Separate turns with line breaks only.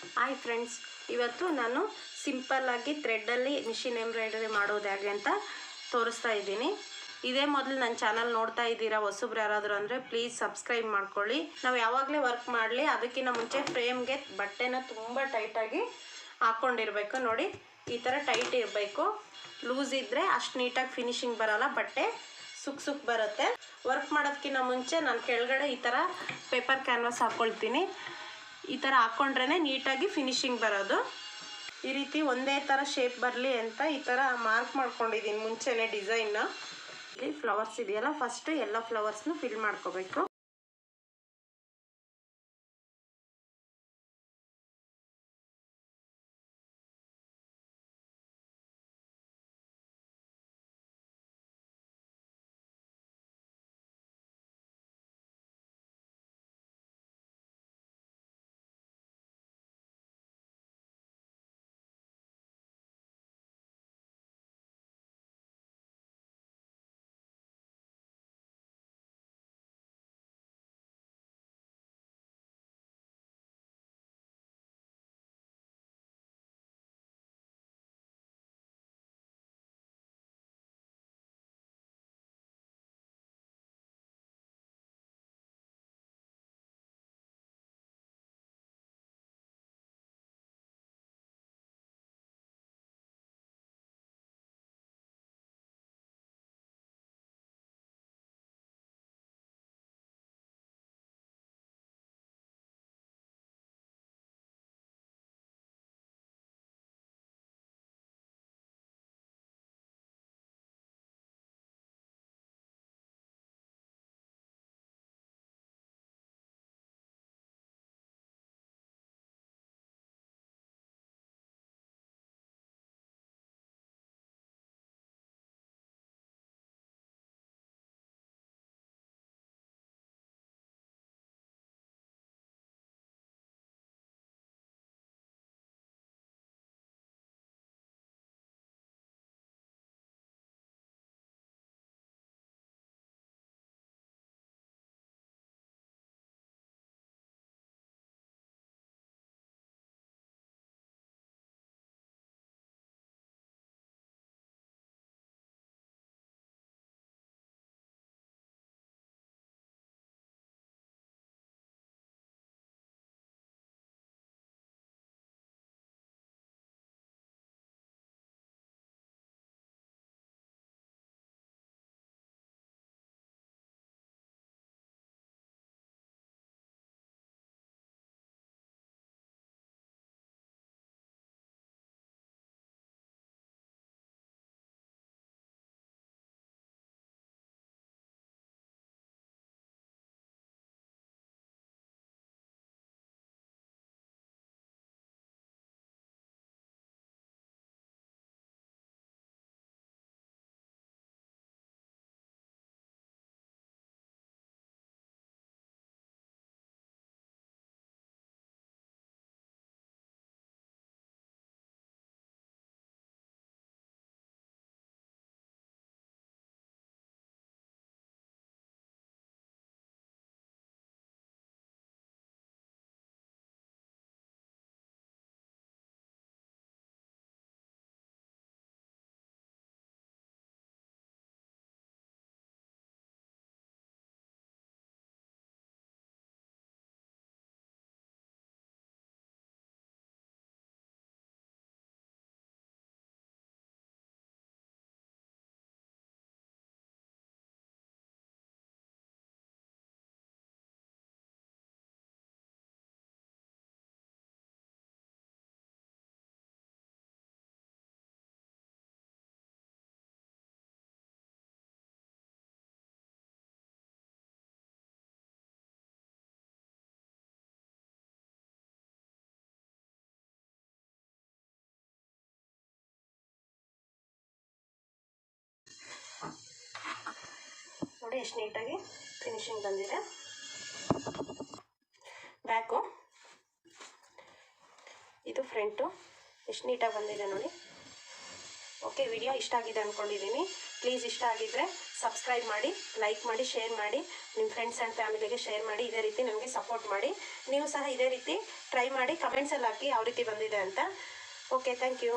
Hi friends, ಇವತ್ತು ನಾನು ಸಿಂಪಲ್ಲಾಗಿ ಥ್ರೆಡ್ಡಲ್ಲಿ ಮಿಷಿನ್ ಎಂಬ್ರಾಯ್ಡರಿ ಮಾಡೋದು ಹೇಗೆ ಅಂತ ತೋರಿಸ್ತಾ ಇದ್ದೀನಿ. ಇದೇ ಮೊದಲು ನನ್ನ ಚಾನಲ್ ನೋಡ್ತಾ ಇದ್ದೀರಾ ಹೊಸಬ್ರು ಯಾರಾದರೂ ಅಂದರೆ ಪ್ಲೀಸ್ ಸಬ್ಸ್ಕ್ರೈಬ್ ಮಾಡ್ಕೊಳ್ಳಿ. ನಾವು ಯಾವಾಗಲೇ ವರ್ಕ್ ಮಾಡಲಿ ಅದಕ್ಕಿಂತ ಮುಂಚೆ ಫ್ರೇಮ್ಗೆ ಬಟ್ಟೆನ ತುಂಬ ಟೈಟಾಗಿ ಹಾಕ್ಕೊಂಡಿರಬೇಕು. ನೋಡಿ, ಈ ಥರ ಟೈಟ್ ಇರಬೇಕು. ಲೂಸ್ ಇದ್ದರೆ ಅಷ್ಟು ನೀಟಾಗಿ ಫಿನಿಶಿಂಗ್ ಬರೋಲ್ಲ, ಬಟ್ಟೆ ಸುಕ್ ಬರುತ್ತೆ. ವರ್ಕ್ ಮಾಡೋದಕ್ಕಿಂತ ಮುಂಚೆ ನಾನು ಕೆಳಗಡೆ ಈ ಥರ ಪೇಪರ್ ಕ್ಯಾನ್ವಾಸ್ ಹಾಕ್ಕೊಳ್ತೀನಿ. ಈ ಥರ ಹಾಕ್ಕೊಂಡ್ರೇ ನೀಟಾಗಿ ಫಿನಿಶಿಂಗ್ ಬರೋದು. ಈ ರೀತಿ ಒಂದೇ ಥರ ಶೇಪ್ ಬರಲಿ ಅಂತ ಈ ಥರ ಮಾರ್ಕ್ ಮಾಡ್ಕೊಂಡಿದ್ದೀನಿ ಮುಂಚೆನೇ ಡಿಸೈನ್ನ. ಇಲ್ಲಿ ಫ್ಲವರ್ಸ್ ಇದೆಯಲ್ಲ, ಫಸ್ಟು ಎಲ್ಲ ಫ್ಲವರ್ಸ್ನು ಫಿಲ್ ಮಾಡ್ಕೋಬೇಕು. ನೋಡಿ ಎಷ್ಟು ನೀಟಾಗಿ ಫಿನಿಶಿಂಗ್ ಬಂದಿದೆ. ಬ್ಯಾಕು, ಇದು ಫ್ರಂಟು, ಎಷ್ಟು ನೀಟಾಗಿ ಬಂದಿದೆ ನೋಡಿ. ಓಕೆ, ವಿಡಿಯೋ ಇಷ್ಟ ಆಗಿದೆ ಅಂದ್ಕೊಂಡಿದ್ದೀನಿ. ಪ್ಲೀಸ್ ಇಷ್ಟ ಆಗಿದ್ದರೆ ಸಬ್ಸ್ಕ್ರೈಬ್ ಮಾಡಿ, ಲೈಕ್ ಮಾಡಿ, ಶೇರ್ ಮಾಡಿ, ನಿಮ್ಮ ಫ್ರೆಂಡ್ಸ್ ಆ್ಯಂಡ್ ಫ್ಯಾಮಿಲಿಗೆ ಶೇರ್ ಮಾಡಿ. ಇದೇ ರೀತಿ ನಮಗೆ ಸಪೋರ್ಟ್ ಮಾಡಿ. ನೀವು ಸಹ ಇದೇ ರೀತಿ ಟ್ರೈ ಮಾಡಿ, ಕಮೆಂಟ್ಸಲ್ಲಿ ಹಾಕಿ ಯಾವ ರೀತಿ ಬಂದಿದೆ ಅಂತ. Okay, thank you.